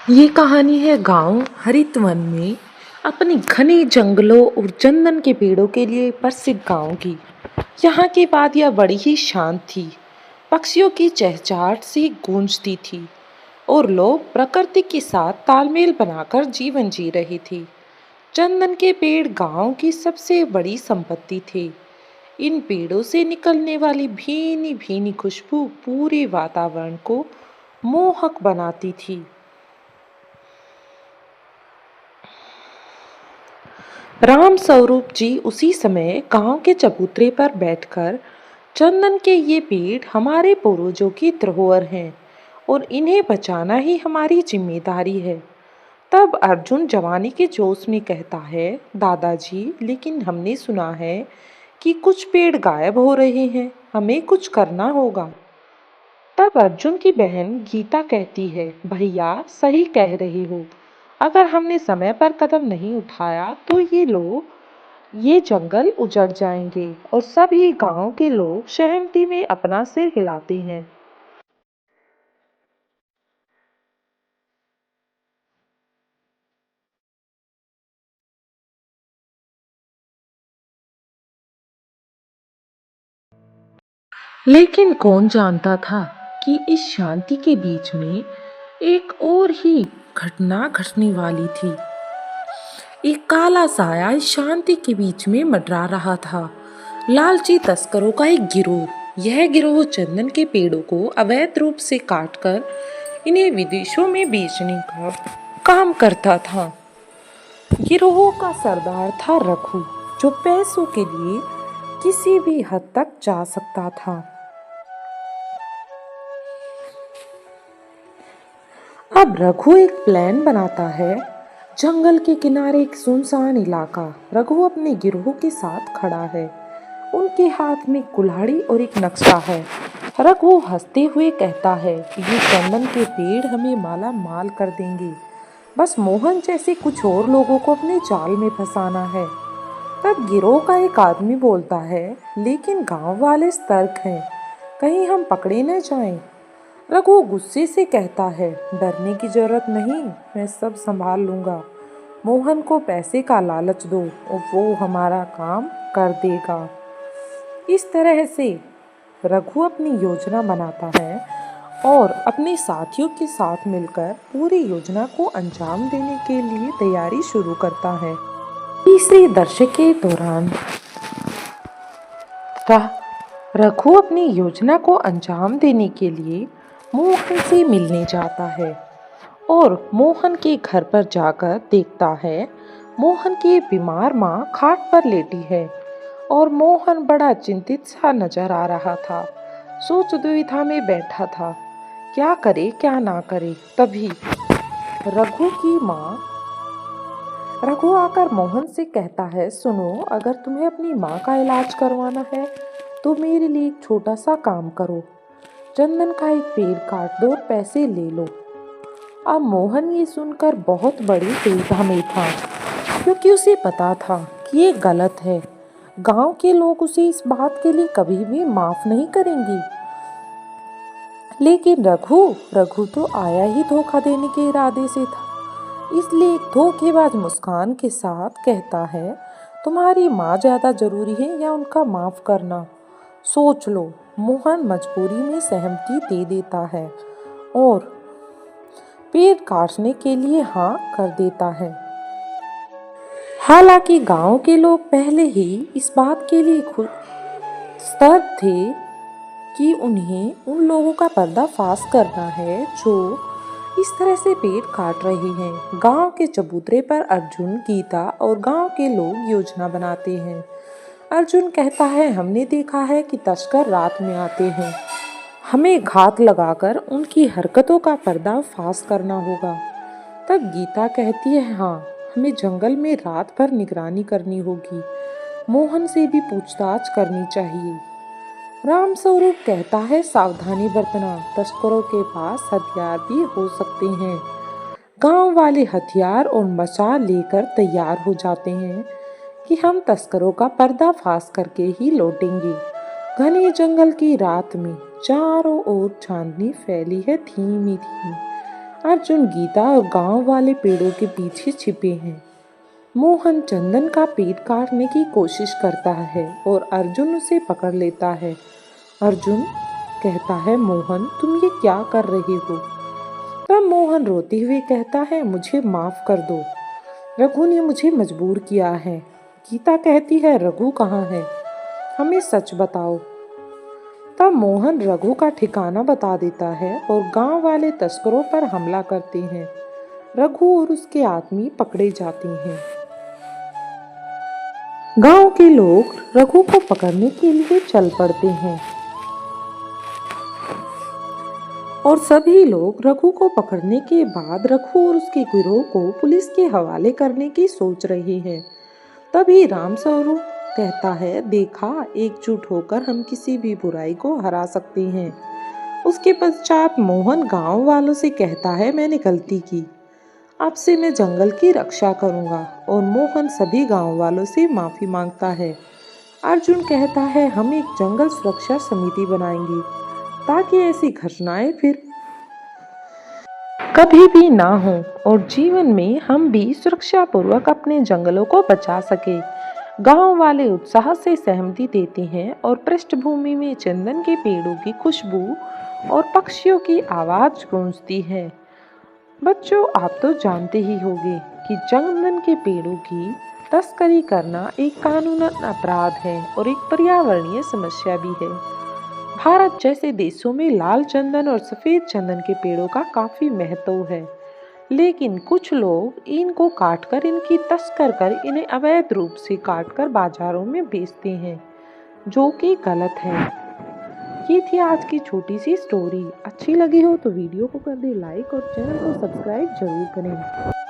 ये कहानी है गांव हरितवन में अपने घने जंगलों और चंदन के पेड़ों के लिए प्रसिद्ध गांव की। यहाँ की वादियाँ बड़ी ही शांत थी। पक्षियों की चहचहाट सी गूंजती थी और लोग प्रकृति के साथ तालमेल बनाकर जीवन जी रहे थे। चंदन के पेड़ गांव की सबसे बड़ी संपत्ति थे। इन पेड़ों से निकलने वाली भीनी भीनी खुशबू पूरे वातावरण को मोहक बनाती थी। राम स्वरूप जी उसी समय गांव के चबूतरे पर बैठकर चंदन के ये पेड़ हमारे पूर्वजों की धरोहर हैं और इन्हें बचाना ही हमारी जिम्मेदारी है। तब अर्जुन जवानी के जोश में कहता है, दादाजी लेकिन हमने सुना है कि कुछ पेड़ गायब हो रहे हैं, हमें कुछ करना होगा। तब अर्जुन की बहन गीता कहती है, भैया सही कह रहे हो। अगर हमने समय पर कदम नहीं उठाया तो ये जंगल उजड़ जाएंगे और सभी गांव के लोग सहमति में अपना सिर हिलाते हैं। लेकिन कौन जानता था कि इस शांति के बीच में एक और ही घटना घटने वाली थी। एक काला साया इस शांति के बीच में मंडरा रहा था। लालची तस्करों का एक गिरोह। यह गिरोह चंदन के पेड़ों को अवैध रूप से काटकर इन्हें विदेशों में बेचने का काम करता था। गिरोह का सरदार था रघु, जो पैसों के लिए किसी भी हद तक जा सकता था। अब रघु एक प्लान बनाता है। जंगल के किनारे एक सुनसान इलाका। रघु अपने गिरोह के साथ खड़ा है। उनके हाथ में कुल्हाड़ी और एक नक्शा है। रघु हंसते हुए कहता है, ये चंदन के पेड़ हमें माला माल कर देंगे। बस मोहन जैसे कुछ और लोगों को अपने जाल में फंसाना है। तब गिरोह का एक आदमी बोलता है, लेकिन गांव वाले सतर्क हैं, कहीं हम पकड़े न जाएं। रघु गुस्से से कहता है, डरने की जरूरत नहीं, मैं सब संभाल लूंगा। मोहन को पैसे का लालच दो और वो हमारा काम कर देगा। इस तरह से रघु अपनी योजना बनाता है और अपने साथियों के साथ मिलकर पूरी योजना को अंजाम देने के लिए तैयारी शुरू करता है। तीसरे दशक के दौरान र- रघु अपनी योजना को अंजाम देने के लिए मोहन से मिलने जाता है और मोहन के घर पर जाकर देखता है मोहन की बीमार माँ खाट पर लेटी है और मोहन बड़ा चिंतित सा नजर आ रहा था। सोच दुविधा में बैठा था, क्या करे क्या ना करे। तभी रघु की माँ रघु आकर मोहन से कहता है, सुनो, अगर तुम्हें अपनी माँ का इलाज करवाना है तो मेरे लिए एक छोटा सा काम करो। चंदन का एक पेड़ काट दो और पैसे ले लो। अब मोहन ये सुनकर बहुत बड़ी दुविधा में था, क्योंकि उसे पता था कि ये गलत है। गांव के लोग उसे इस बात के लिए कभी भी माफ नहीं करेंगे। लेकिन रघु रघु तो आया ही धोखा देने के इरादे से था, इसलिए एक धोखेबाज मुस्कान के साथ कहता है, तुम्हारी माँ ज्यादा जरूरी है या उनका माफ करना, सोच लो। मोहन मजबूरी में सहमति दे देता है और पेड़ काटने के लिए हाँ कर देता है। हालांकि गांव के लोग पहले ही इस बात के लिए खुद सतर्क थे कि उन्हें उन लोगों का पर्दाफाश करना है जो इस तरह से पेड़ काट रहे हैं। गांव के चबूतरे पर अर्जुन, गीता और गांव के लोग योजना बनाते हैं। अर्जुन कहता है, हमने देखा है कि तस्कर रात में आते हैं, हमें घात लगाकर उनकी हरकतों का पर्दाफाश करना होगा। तब गीता कहती है, हाँ, हमें जंगल में रात भर निगरानी करनी होगी, मोहन से भी पूछताछ करनी चाहिए। राम स्वरूप कहता है, सावधानी बरतना, तस्करों के पास हथियार भी हो सकते हैं। गांव वाले हथियार और मशाल लेकर तैयार हो जाते हैं कि हम तस्करों का पर्दाफाश करके ही लौटेंगे। घने जंगल की रात में चारों ओर चांदनी फैली है, धीमी धीमी। अर्जुन गीता और गांव वाले पेड़ों के पीछे छिपे हैं। मोहन चंदन का पेड़ काटने की कोशिश करता है और अर्जुन उसे पकड़ लेता है। अर्जुन कहता है, मोहन तुम ये क्या कर रहे हो? तब मोहन रोते हुए कहता है, मुझे माफ कर दो, रघु ने मुझे मजबूर किया है। गीता कहती है, रघु कहाँ है? हमें सच बताओ। तब मोहन रघु का ठिकाना बता देता है और गांव वाले तस्करों पर हमला करते हैं। रघु और उसके आदमी पकड़े जाते हैं। गांव के लोग रघु को पकड़ने के लिए चल पड़ते हैं और सभी लोग रघु को पकड़ने के बाद रघु और उसके गिरोह को पुलिस के हवाले करने की सोच रहे हैं। तभी राम स्वरूप कहता है, देखा, एकजुट होकर हम किसी भी बुराई को हरा सकते हैं। उसके पश्चात मोहन गांव वालों से कहता है, मैंने गलती की, अब से मैं जंगल की रक्षा करूंगा। और मोहन सभी गांव वालों से माफी मांगता है। अर्जुन कहता है, हम एक जंगल सुरक्षा समिति बनाएंगे ताकि ऐसी घटनाएं फिर कभी भी ना हो और जीवन में हम भी सुरक्षा पूर्वक अपने जंगलों को बचा सके। गांव वाले उत्साह से सहमति देते हैं और पृष्ठभूमि में चंदन के पेड़ों की खुशबू और पक्षियों की आवाज गूंजती है। बच्चों, आप तो जानते ही होंगे कि चंदन के पेड़ों की तस्करी करना एक कानूनन अपराध है और एक पर्यावरणीय समस्या भी है। भारत जैसे देशों में लाल चंदन और सफेद चंदन के पेड़ों का काफी महत्व है, लेकिन कुछ लोग इनको काटकर इनकी तस्कर कर इन्हें अवैध रूप से काटकर बाजारों में बेचते हैं, जो कि गलत है। ये थी आज की छोटी सी स्टोरी। अच्छी लगी हो तो वीडियो को कर दे लाइक और चैनल को सब्सक्राइब जरूर करें।